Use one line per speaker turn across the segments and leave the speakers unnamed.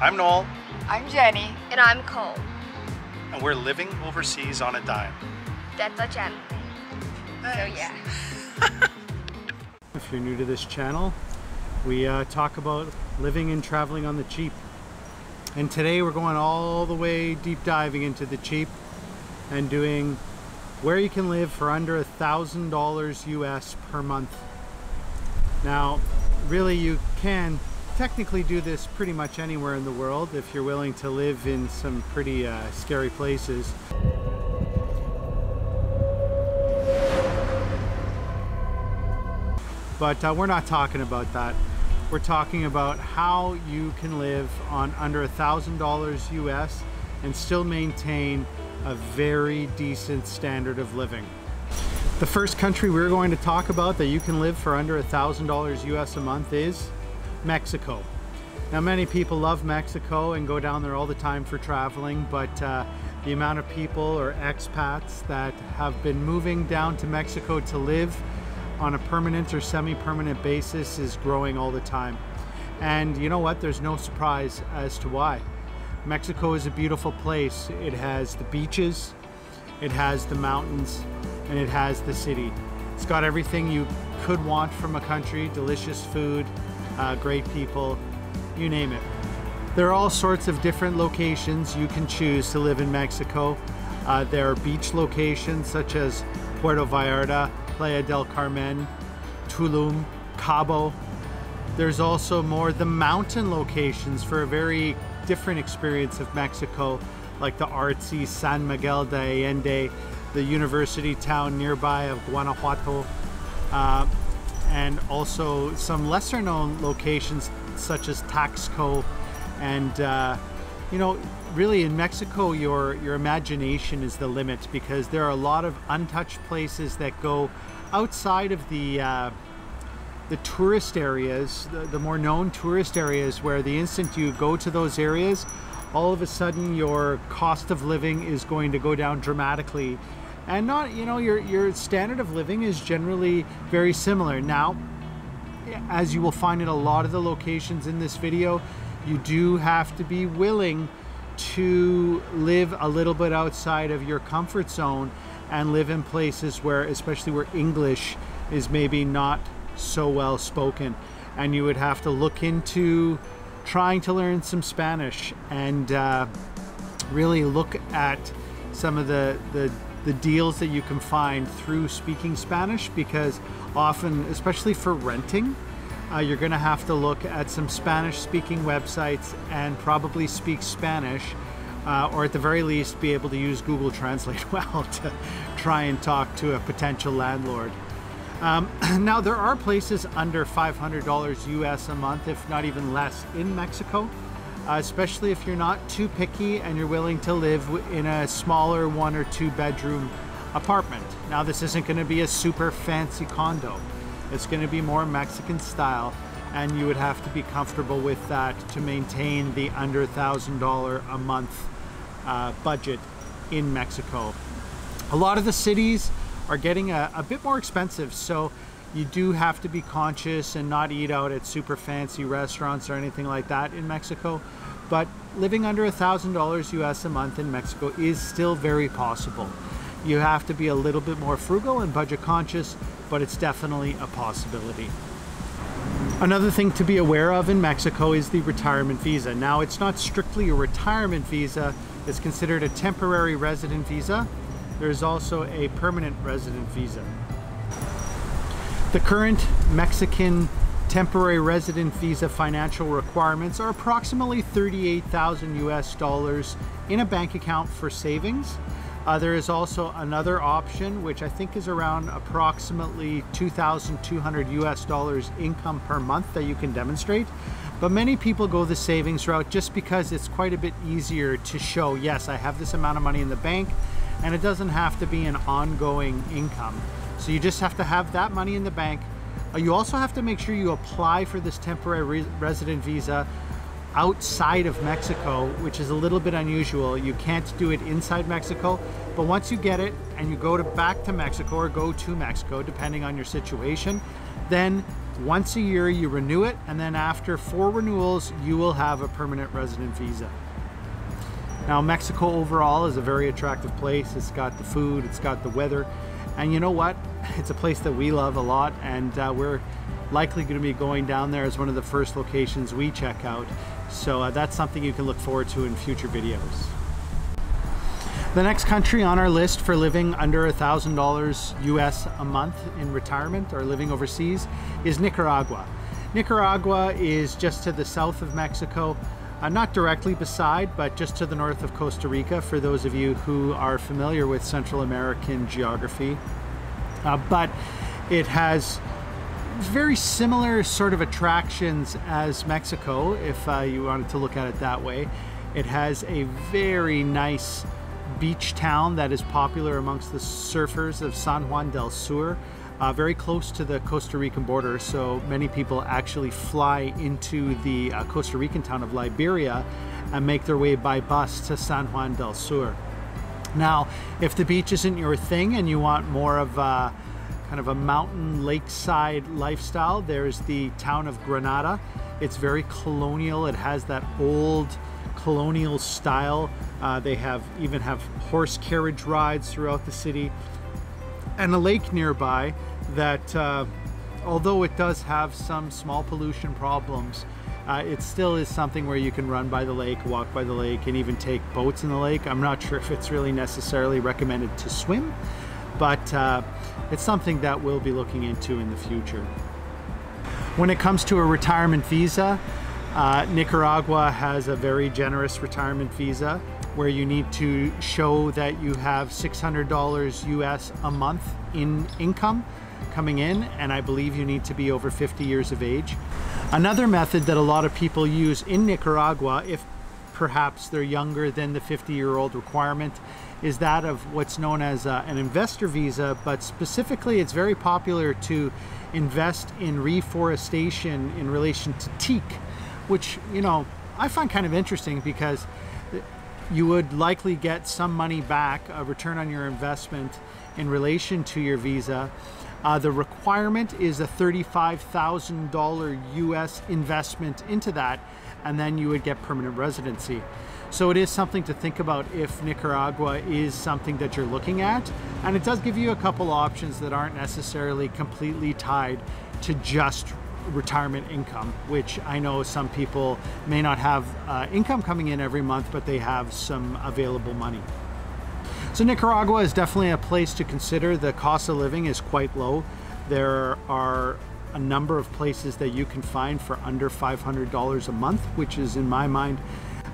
I'm Noel.
I'm Jenny.
And I'm Cole.
And we're living overseas on a dime.
That's a Jen. So yeah.
If you're new to this channel, we talk about living and traveling on the cheap. And today we're going all the way deep diving into the cheap and doing where you can live for under $1,000 US per month. Now, really you can technically do this pretty much anywhere in the world if you're willing to live in some pretty scary places. But we're not talking about that. We're talking about how you can live on under $1,000 US and still maintain a very decent standard of living. The first country we're going to talk about that you can live for under $1,000 US a month is Mexico. Now, many people love Mexico and go down there all the time for traveling, but the amount of people or expats that have been moving down to Mexico to live on a permanent or semi-permanent basis is growing all the time. And you know what? There's no surprise as to why. Mexico is a beautiful place. It has the beaches, it has the mountains, and it has the city. It's got everything you could want from a country: delicious food, great people, you name it. There are all sorts of different locations you can choose to live in Mexico. There are beach locations such as Puerto Vallarta, Playa del Carmen, Tulum, Cabo. There's also more the mountain locations for a very different experience of Mexico, like the artsy San Miguel de Allende, the university town nearby of Guanajuato, and also some lesser known locations such as Taxco. And you know, really in Mexico your imagination is the limit, because there are a lot of untouched places that go outside of the tourist areas, the more known tourist areas, where the instant you go to those areas, all of a sudden your cost of living is going to go down dramatically. And not, you know, your standard of living is generally very similar. Now, as you will find in a lot of the locations in this video, you do have to be willing to live a little bit outside of your comfort zone and live in places where, especially where English is maybe not so well spoken. And you would have to look into trying to learn some Spanish and really look at some of the deals that you can find through speaking Spanish, because often, especially for renting, you're going to have to look at some Spanish speaking websites and probably speak Spanish, or at the very least be able to use Google Translate well to try and talk to a potential landlord. Now, there are places under $500 US a month, if not even less, in Mexico, especially if you're not too picky and you're willing to live in a smaller 1 or 2 bedroom apartment. Now, this isn't going to be a super fancy condo. It's going to be more Mexican style, and you would have to be comfortable with that to maintain the under $1,000 a month budget in Mexico. A lot of the cities are getting a bit more expensive, so you do have to be conscious and not eat out at super fancy restaurants or anything like that in Mexico. But living under $1,000 US a month in Mexico is still very possible. You have to be a little bit more frugal and budget conscious, but it's definitely a possibility. Another thing to be aware of in Mexico is the retirement visa. Now, it's not strictly a retirement visa. It's considered a temporary resident visa. There's also a permanent resident visa. The current Mexican temporary resident visa financial requirements are approximately $38,000 US in a bank account for savings. There is also another option, which I think is around approximately $2,200 US income per month that you can demonstrate. But many people go the savings route just because it's quite a bit easier to show, yes, I have this amount of money in the bank, and it doesn't have to be an ongoing income. So you just have to have that money in the bank. You also have to make sure you apply for this temporary resident visa outside of Mexico, which is a little bit unusual. You can't do it inside Mexico, but once you get it and you go back to Mexico or go to Mexico, depending on your situation, then Once a year you renew it, and then after 4 renewals you will have a permanent resident visa. Now, Mexico overall is a very attractive place. It's got the food, it's got the weather, and you know what? It's a place that we love a lot, and we're likely going to be going down there as one of the first locations we check out. So that's something you can look forward to in future videos. The next country on our list for living under $1,000 US a month in retirement or living overseas is Nicaragua. Nicaragua is just to the south of Mexico. Not directly beside, but just to the north of Costa Rica, for those of you who are familiar with Central American geography. But it has very similar sort of attractions as Mexico, if you wanted to look at it that way. It has a very nice beach town that is popular amongst the surfers of San Juan del Sur. Very close to the Costa Rican border, so many people actually fly into the Costa Rican town of Liberia and make their way by bus to San Juan del Sur. Now, if the beach isn't your thing and you want more of a kind of a mountain lakeside lifestyle, there's the town of Granada. It's very colonial. It has that old colonial style. They even have horse carriage rides throughout the city, and a lake nearby that, although it does have some small pollution problems, it still is something where you can run by the lake, walk by the lake, and even take boats in the lake. I'm not sure if it's really necessarily recommended to swim, but it's something that we'll be looking into in the future. When it comes to a retirement visa, Nicaragua has a very generous retirement visa where you need to show that you have $600 US a month in income coming in, and I believe you need to be over 50 years of age. Another method that a lot of people use in Nicaragua, if perhaps they're younger than the 50-year-old requirement, is that of what's known as an investor visa, but specifically it's very popular to invest in reforestation in relation to teak, which, you know, I find kind of interesting because you would likely get some money back, a return on your investment in relation to your visa. The requirement is a $35,000 US investment into that, and then you would get permanent residency. So it is something to think about if Nicaragua is something that you're looking at, and it does give you a couple options that aren't necessarily completely tied to just retirement income, which I know some people may not have income coming in every month, but they have some available money. So Nicaragua is definitely a place to consider. The cost of living is quite low. There are a number of places that you can find for under $500 a month, which is, in my mind,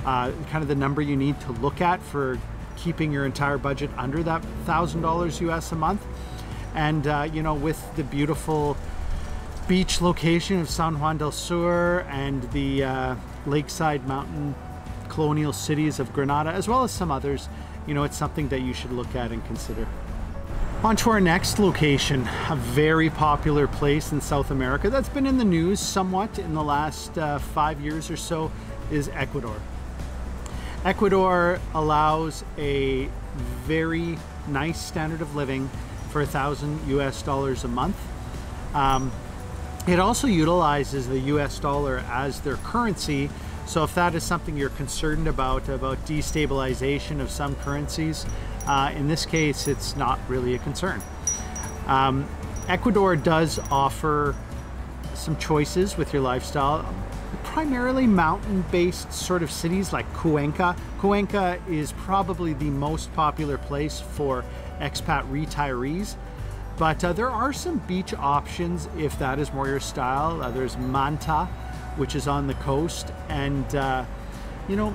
kind of the number you need to look at for keeping your entire budget under that $1,000 US a month. And you know, with the beautiful beach location of San Juan del Sur and the lakeside mountain colonial cities of Granada, as well as some others, you know, it's something that you should look at and consider. On to our next location, a very popular place in South America that's been in the news somewhat in the last 5 years or so, is Ecuador. Ecuador allows a very nice standard of living for $1,000 US a month. It also utilizes the US dollar as their currency. So if that is something you're concerned about destabilization of some currencies, in this case, it's not really a concern. Ecuador does offer some choices with your lifestyle, primarily mountain-based sort of cities like Cuenca. Cuenca is probably the most popular place for expat retirees. But there are some beach options if that is more your style. There's Manta, which is on the coast, and you know,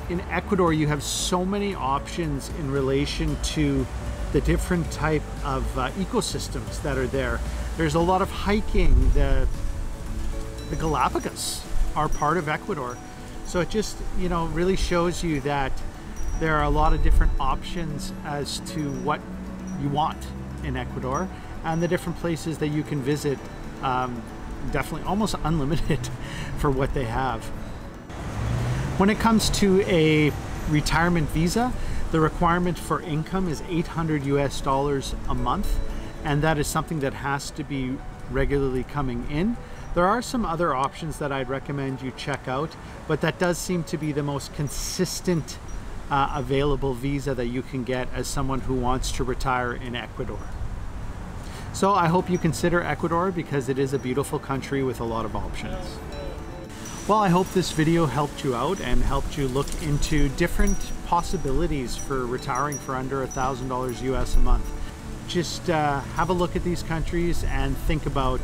in Ecuador you have so many options in relation to the different type of ecosystems that are there. There's a lot of hiking. The Galapagos are part of Ecuador, so it just, you know, really shows you that there are a lot of different options as to what you want in Ecuador, and the different places that you can visit, definitely almost unlimited for what they have. When it comes to a retirement visa, the requirement for income is $800 US a month, and that is something that has to be regularly coming in. There are some other options that I'd recommend you check out, but that does seem to be the most consistent available visa that you can get as someone who wants to retire in Ecuador. So I hope you consider Ecuador because it is a beautiful country with a lot of options. Well, I hope this video helped you out and helped you look into different possibilities for retiring for under $1,000 US a month. Just have a look at these countries and think about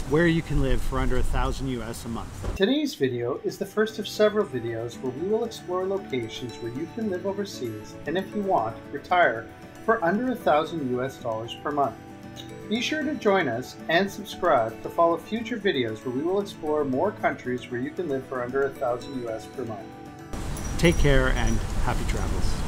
where you can live for under $1,000 US a month. Today's video is the first of several videos where we will explore locations where you can live overseas and, if you want, retire for under $1,000 US per month. Be sure to join us and subscribe to follow future videos where we will explore more countries where you can live for under $1,000 US per month. Take care and happy travels.